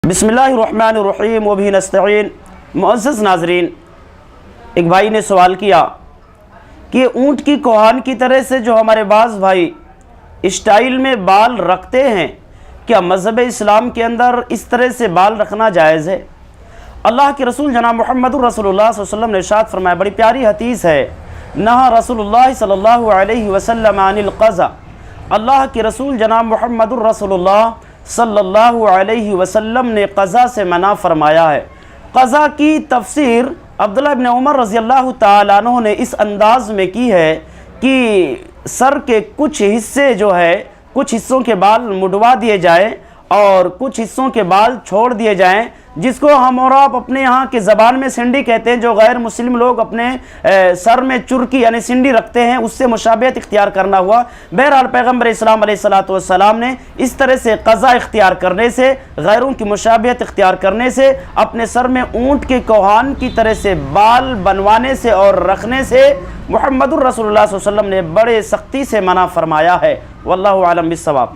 بسم اللہ الرحمن الرحیم وبہ نستعین۔ معزز ناظرین، ایک بھائی نے سوال کیا کہ اونٹ کی کوہان کی طرح سے جو ہمارے بعض بھائی اسٹائل میں بال رکھتے ہیں، کیا مذہب اسلام کے اندر اس طرح سے بال رکھنا جائز ہے؟ اللہ کے رسول جناب محمد رسول اللہ صلی اللہ علیہ وسلم نے ارشاد فرمایا، بڑی پیاری حدیث ہے، نہا رسول اللہ صلی اللہ علیہ وسلم عن القضا۔ اللہ کے رسول جناب محمد رسول اللہ صلی اللہ علیہ وسلم نے قضا سے منع فرمایا ہے۔ قضا کی تفسیر عبداللہ ابن عمر رضی اللہ تعالیٰ عنہ نے اس انداز میں کی ہے کہ سر کے کچھ حصے جو ہے، کچھ حصوں کے بال مڈوا دیے جائیں اور کچھ حصوں کے بال چھوڑ دیے جائیں، جس کو ہم اور آپ اپنے یہاں کے زبان میں سنڈی کہتے ہیں۔ جو غیر مسلم لوگ اپنے سر میں چرکی یعنی سنڈی رکھتے ہیں، اس سے مشابہت اختیار کرنا ہوا۔ بہرحال پیغمبر اسلام علیہ السلام نے اس طرح سے قضا اختیار کرنے سے، غیروں کی مشابہت اختیار کرنے سے، اپنے سر میں اونٹ کے کوہان کی طرح سے بال بنوانے سے اور رکھنے سے محمد الرسول اللہ صلی اللہ علیہ وسلم نے بڑے سختی سے منع فرمایا ہے۔ واللہ اعلم بالصواب۔